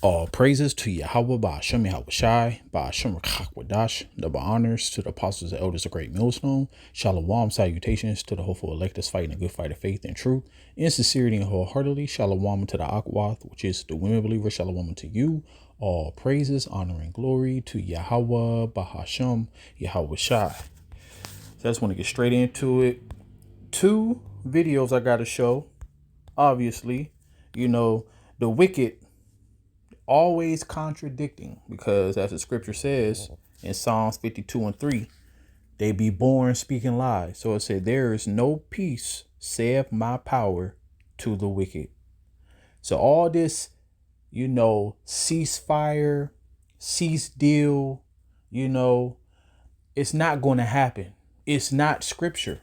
All praises to Yahweh Ba'ashem Yahweh Shai, Ba'ashem Rakakwadash, double honors to the apostles and elders of Great Millstone, Shalom salutations to the hopeful electors fighting a good fight of faith and truth, in sincerity and wholeheartedly, Shalom to the Akwath, which is the women believer, Shalom to you. All praises, honor, and glory to Yahweh Ba'ashem Yahweh Shai. So I just want to get straight into it. 2 videos I got to show. Obviously, the wicked always contradicting, because as the scripture says in Psalms 52:3, they be born speaking lies. So it said, there is no peace, saith my power, to the wicked. So all this, ceasefire, cease deal, it's not going to happen. It's not scripture.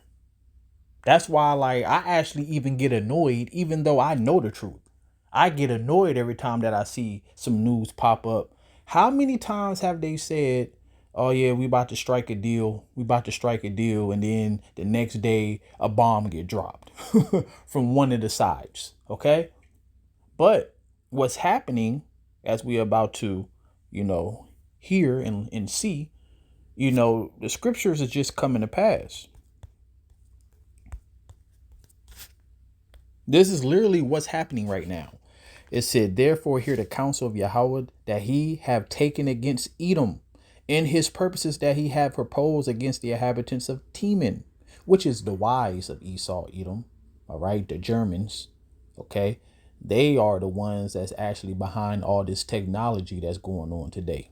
That's why, I actually even get annoyed, even though I know the truth. I get annoyed every time that I see some news pop up. How many times have they said, oh yeah, we about to strike a deal. We about to strike a deal. And then the next day a bomb get dropped from one of the sides. Okay. But what's happening, as we about to, hear and see, the scriptures is just coming to pass. This is literally what's happening right now. It said, therefore, hear the counsel of Yahweh that he have taken against Edom, and his purposes that he have proposed against the inhabitants of Teman, which is the wives of Esau, Edom. All right, the Germans. Okay, they are the ones that's actually behind all this technology that's going on today.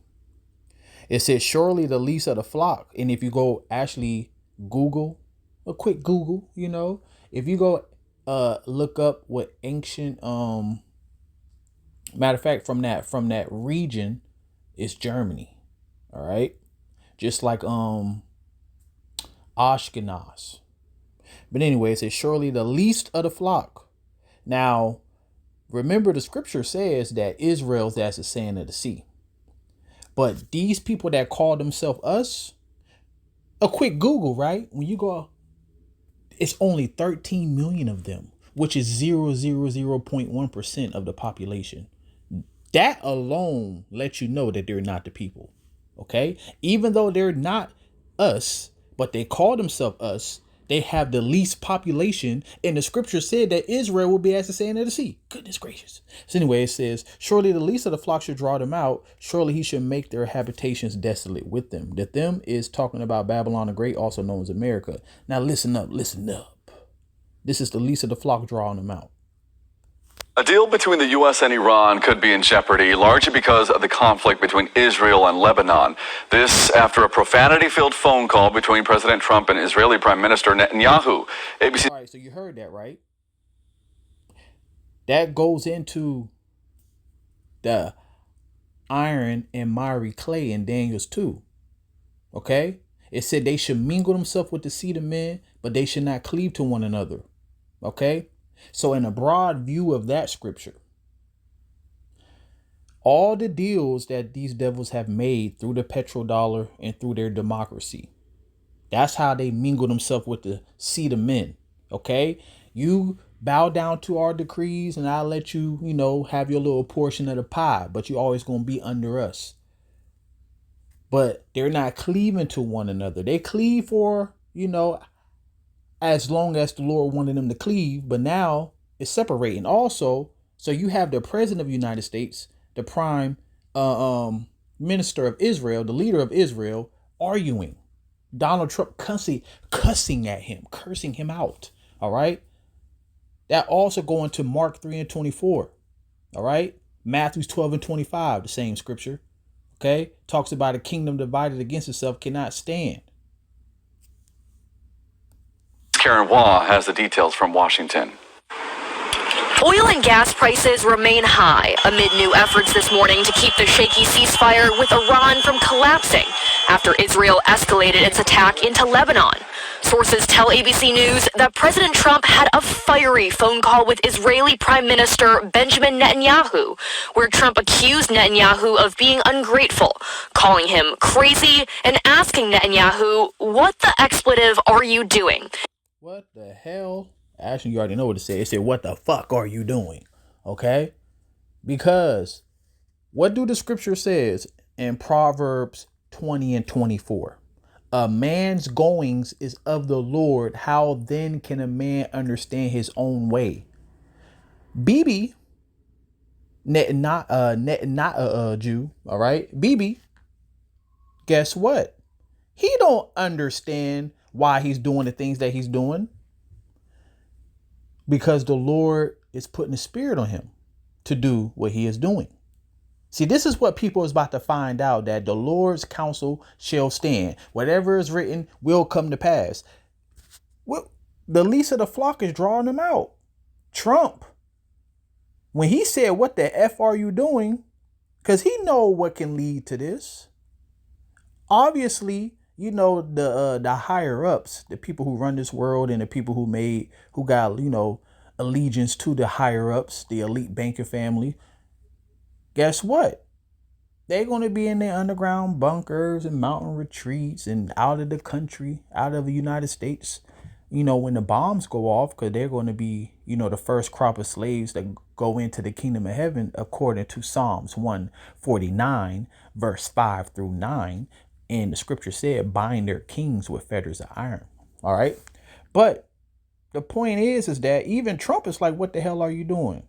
It says, surely the least of the flock. And if you go actually Google, a quick Google, if you go look up what ancient matter of fact, from that region is Germany. All right. Just like Ashkenaz. But anyway, it says, surely the least of the flock. Now, remember the scripture says that Israel's as the sand of the sea. But these people that call themselves us, a quick Google, right? When you go, it's only 13 million of them, which is 0.1% of the population. That alone lets you know that they're not the people. Okay. Even though they're not us, but they call themselves us, they have the least population. And the scripture said that Israel will be as the sand of the sea. Goodness gracious. So anyway, it says, surely the least of the flock should draw them out. Surely he should make their habitations desolate with them. The them is talking about Babylon the Great, also known as America. Now listen up, listen up. This is the least of the flock drawing them out. A deal between the U.S. and Iran could be in jeopardy, largely because of the conflict between Israel and Lebanon. This after a profanity-filled phone call between President Trump and Israeli Prime Minister Netanyahu. ABC. All right, so you heard that, right? That goes into the iron and miry clay in Daniel's 2. Okay? It said they should mingle themselves with the seed of men, but they should not cleave to one another. Okay? So in a broad view of that scripture, all the deals that these devils have made through the petrodollar and through their democracy, that's how they mingle themselves with the seed of men. Okay, you bow down to our decrees and I'll let you, have your little portion of the pie, but you're always going to be under us. But they're not cleaving to one another. They cleave for, as long as the Lord wanted them to cleave, but now it's separating. Also, so you have the president of the United States, the prime minister of Israel, the leader of Israel, arguing. Donald Trump cussing at him, cursing him out. All right. That also going to Mark 3:24. All right. Matthew 12:25, the same scripture. Okay. Talks about a kingdom divided against itself cannot stand. Karen Waugh has the details from Washington. Oil and gas prices remain high amid new efforts this morning to keep the shaky ceasefire with Iran from collapsing after Israel escalated its attack into Lebanon. Sources tell ABC News that President Trump had a fiery phone call with Israeli Prime Minister Benjamin Netanyahu, where Trump accused Netanyahu of being ungrateful, calling him crazy and asking Netanyahu, "What the expletive are you doing?" What the hell? Actually, you already know what it said. It said, what the fuck are you doing? Okay? Because What do the scripture says in Proverbs 20 and 24? A man's goings is of the Lord. How then can a man understand his own way? Bibi, not a Jew, all right? Bibi, guess what? He don't understand why he's doing the things that he's doing, because the Lord is putting a spirit on him to do what he is doing. See, this is what people is about to find out, that the Lord's counsel shall stand. Whatever is written will come to pass. Well, the least of the flock is drawing them out. Trump, when he said, "What the F are you doing?" Because he know what can lead to this. Obviously, you know, the higher ups, the people who run this world and the people who got, you know, allegiance to the higher ups, the elite banker family. Guess what? They're going to be in their underground bunkers and mountain retreats and out of the country, out of the United States, you know, when the bombs go off, because they're going to be, you know, the first crop of slaves that go into the kingdom of heaven, according to Psalms 149, verse 5 through 9. And the scripture said, bind their kings with fetters of iron. All right. But the point is that even Trump is like, what the hell are you doing?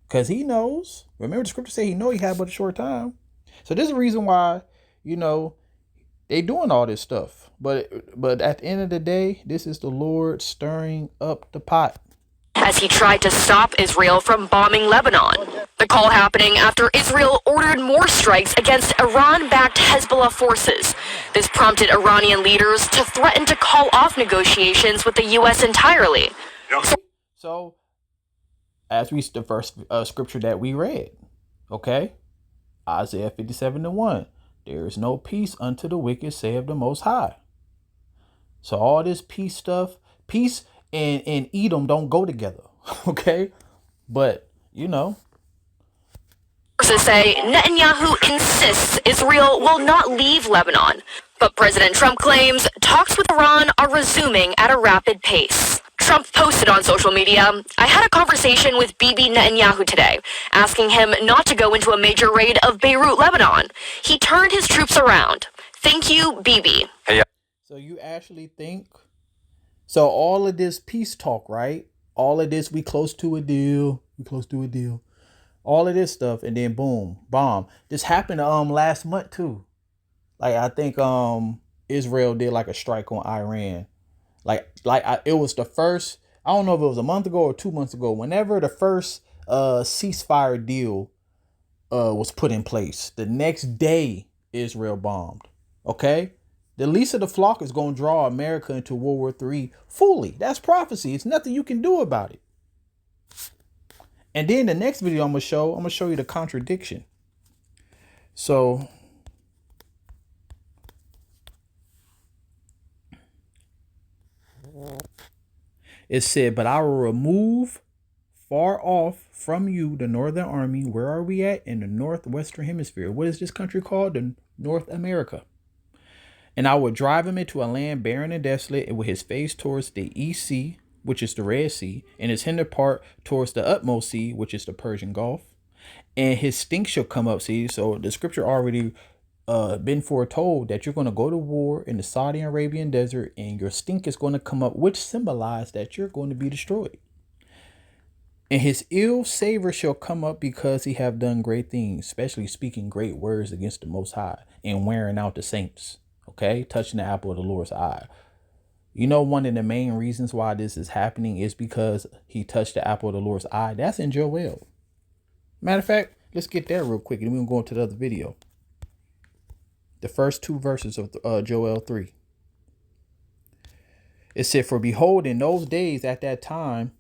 Because he knows. Remember, the scripture say he know he had but a short time. So this is the reason why, you know, they doing all this stuff. But at the end of the day, this is the Lord stirring up the pot. As he tried to stop Israel from bombing Lebanon. The call happening after Israel ordered more strikes against Iran-backed Hezbollah forces. This prompted Iranian leaders to threaten to call off negotiations with the U.S. entirely. So, as we the first scripture that we read, okay, Isaiah 57:1, there is no peace unto the wicked, saith the Most High. So all this peace stuff, peace and Edom don't go together, okay? But you know, sources say Netanyahu insists Israel will not leave Lebanon, but President Trump claims talks with Iran are resuming at a rapid pace. Trump posted on social media, "I had a conversation with Bibi Netanyahu today, asking him not to go into a major raid of Beirut, Lebanon. He turned his troops around. Thank you, Bibi." So you actually think, so all of this peace talk, right? All of this, we close to a deal. All of this stuff, and then boom, bomb. This happened last month too. Like I think Israel did like a strike on Iran. It was the first, I don't know if it was a month ago or 2 months ago, whenever the first ceasefire deal was put in place. The next day, Israel bombed. Okay? The least of the flock is going to draw America into World War III fully. That's prophecy. It's nothing you can do about it. And then the next video I'm going to show you the contradiction. So it said, "But I will remove far off from you the northern army." Where are we at? In the northwestern hemisphere. What is this country called? The North America. "And I will drive him into a land barren and desolate, and with his face towards the East Sea, which is the Red Sea, and his hinder part towards the utmost sea, which is the Persian Gulf. And his stink shall come up." See, so the scripture already been foretold that you're going to go to war in the Saudi Arabian desert, and your stink is going to come up, which symbolizes that you're going to be destroyed. "And his ill savor shall come up, because he have done great things," especially speaking great words against the Most High and wearing out the saints. Okay, touching the apple of the Lord's eye. You know, one of the main reasons why this is happening is because he touched the apple of the Lord's eye. That's in Joel. Matter of fact, let's get there real quick, and then we'll go into the other video. The first 2 verses of Joel 3. It said, "For behold, in those days at that time,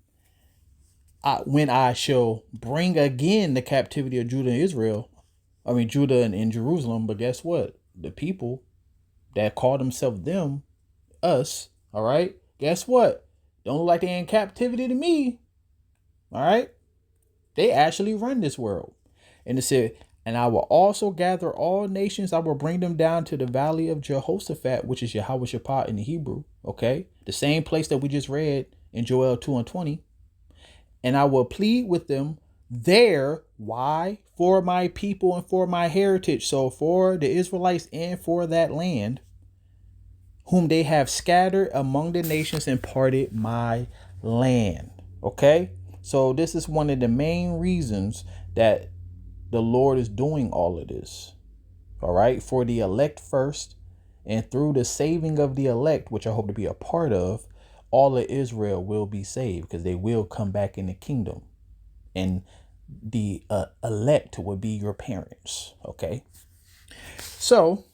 when I shall bring again the captivity of Judah and Israel," Judah and Jerusalem, but guess what? The people that call themselves them, us, all right? Guess what? Don't look like they're in captivity to me, all right? They actually run this world. And it said, "And I will also gather all nations. I will bring them down to the valley of Jehoshaphat," which is Yahweh in the Hebrew. Okay. The same place that we just read in Joel 2:20. "And I will plead with them there. Why? For my people and for my heritage. So for the Israelites and for that land, whom they have scattered among the nations and parted my land. Okay? So this is one of the main reasons that the Lord is doing all of this. All right? For the elect first, and through the saving of the elect, which I hope to be a part of, all of Israel will be saved because they will come back in the kingdom. And the elect will be your parents. Okay? So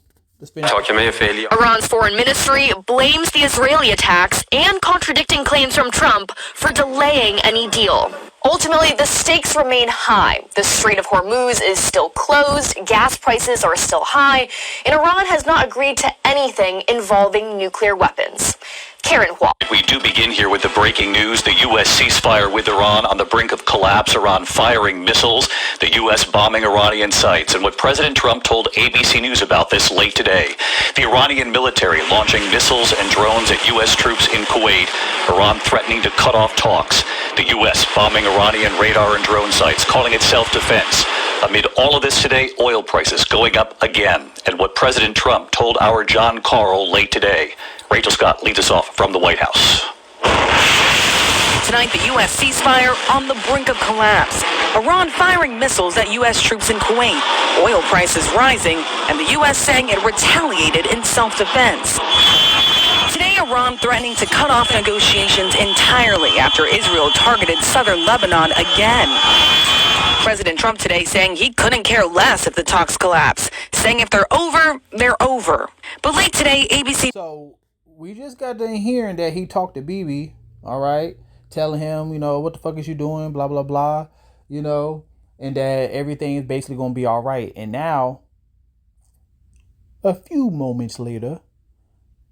Iran's foreign ministry blames the Israeli attacks and contradicting claims from Trump for delaying any deal. Ultimately, the stakes remain high. The Strait of Hormuz is still closed, gas prices are still high, and Iran has not agreed to anything involving nuclear weapons. Karen Wall. We do begin here with the breaking news. The U.S. ceasefire with Iran on the brink of collapse. Iran firing missiles. The U.S. bombing Iranian sites. And what President Trump told ABC News about this late today. The Iranian military launching missiles and drones at U.S. troops in Kuwait. Iran threatening to cut off talks. The U.S. bombing Iranian radar and drone sites, calling it self-defense. Amid all of this today, oil prices going up again. And what President Trump told our John Carl late today. Rachel Scott leads us off from the White House. Tonight, the U.S. ceasefire on the brink of collapse. Iran firing missiles at U.S. troops in Kuwait. Oil prices rising, and the U.S. saying it retaliated in self-defense. Today, Iran threatening to cut off negotiations entirely after Israel targeted southern Lebanon again. President Trump today saying he couldn't care less if the talks collapse, saying if they're over, they're over. But late today, ABC... So we just got done hearing that he talked to Bibi, all right, telling him, what the fuck is you doing, blah, blah, blah, and that everything is basically going to be all right. And now, a few moments later,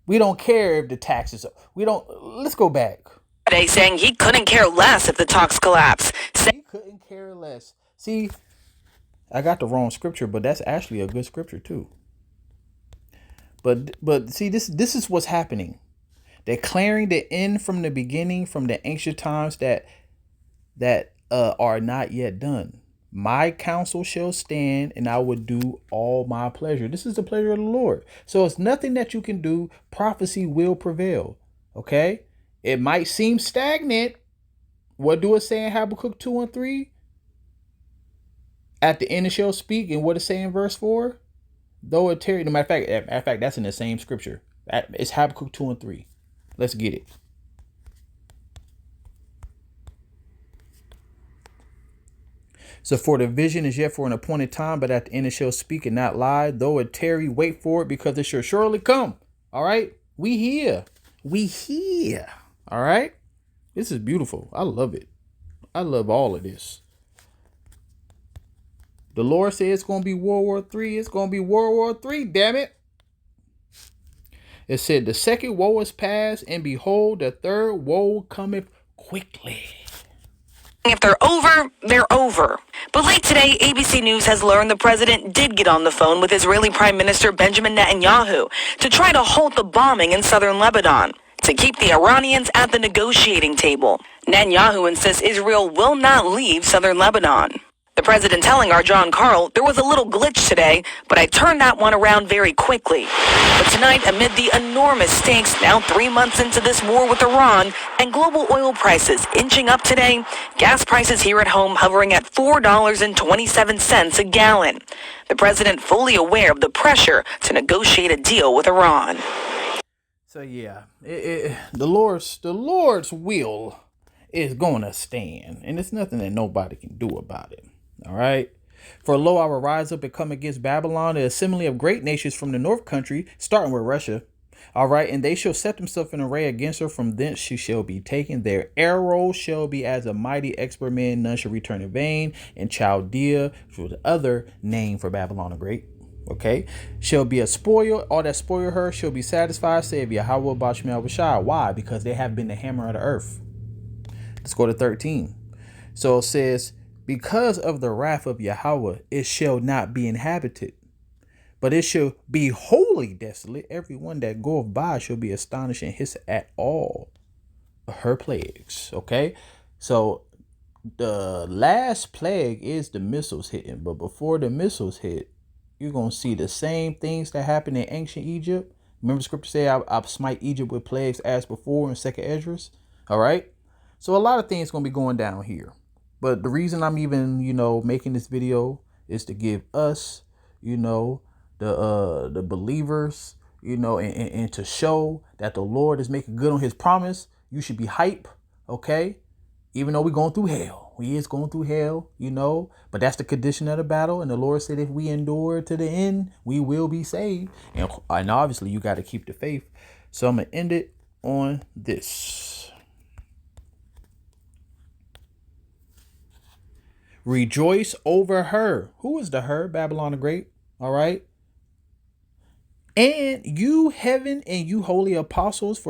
we don't care if the taxes, let's go back. Today saying he couldn't care less if the talks collapse. He couldn't care less. See, I got the wrong scripture, but that's actually a good scripture too. But see, this is what's happening. Declaring the end from the beginning, from the ancient times that are not yet done. My counsel shall stand, and I will do all my pleasure. This is the pleasure of the Lord. So it's nothing that you can do. Prophecy will prevail. Okay? It might seem stagnant. What do it say in Habakkuk 2:3? At the end it shall speak, and what it say in verse 4? Though it tarry, matter of fact, that's in the same scripture. It's Habakkuk 2:3. Let's get it. So for the vision is yet for an appointed time, but at the end it shall speak and not lie. Though it tarry, wait for it, because it shall surely come. All right? We here. All right? This is beautiful. I love it. I love all of this. The Lord said it's going to be World War III. It's going to be World War III, damn it. It said the second woe is past, and behold, the third woe cometh quickly. If they're over, they're over. But late today, ABC News has learned the president did get on the phone with Israeli Prime Minister Benjamin Netanyahu to try to halt the bombing in southern Lebanon, to keep the Iranians at the negotiating table. Netanyahu insists Israel will not leave southern Lebanon. The president telling our John Carl, there was a little glitch today, but I turned that one around very quickly. But tonight, amid the enormous stakes now 3 months into this war with Iran and global oil prices inching up today, gas prices here at home hovering at $4.27 a gallon. The president fully aware of the pressure to negotiate a deal with Iran. So yeah, the Lord's will is going to stand, and it's nothing that nobody can do about it. All right. For lo, I will rise up and come against Babylon, the assembly of great nations from the north country, starting with Russia. All right. And they shall set themselves in array against her. From thence she shall be taken. Their arrows shall be as a mighty expert man. None shall return in vain. And Chaldea, which was the other name for Babylon the Great, okay, shall be a spoil. All that spoil her shall be satisfied, saith Yahweh Bashmiel Bashar. Why? Because they have been the hammer of the earth. Let's go to 13. So it says, because of the wrath of Yahweh, it shall not be inhabited, but it shall be wholly desolate. Everyone that goeth by shall be astonished and hiss at all her plagues. Okay, so the last plague is the missiles hitting, but before the missiles hit, you're gonna see the same things that happened in ancient Egypt. Remember, scripture say, "I smite Egypt with plagues as before" in Second Esdras. All right, so a lot of things gonna be going down here. But the reason I'm even, making this video is to give us, the believers, and to show that the Lord is making good on his promise. You should be hype, okay? Even though we're going through hell. We is going through hell, but that's the condition of the battle. And the Lord said, if we endure to the end, we will be saved. And obviously you got to keep the faith. So I'm going to end it on this. Rejoice over her. Who is the her? Babylon the Great. All right. And you, heaven, and you, holy apostles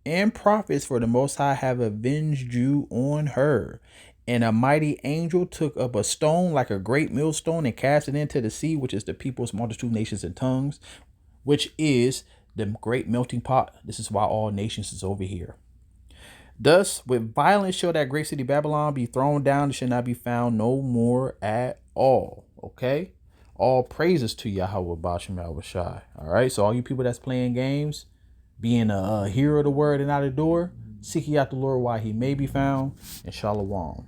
and prophets for the Most High have avenged you on her. And a mighty angel took up a stone like a great millstone and cast it into the sea, which is the peoples, multitude, nations, and tongues, which is the great melting pot. This is why all nations is over here. Thus, with violence shall that great city Babylon be thrown down and shall not be found no more at all. Okay? All praises to Yahweh Bashem Al-Bashai. All right? So all you people that's playing games, being a hearer of the word and not a doer, seek ye out the Lord while he may be found. And Shalom.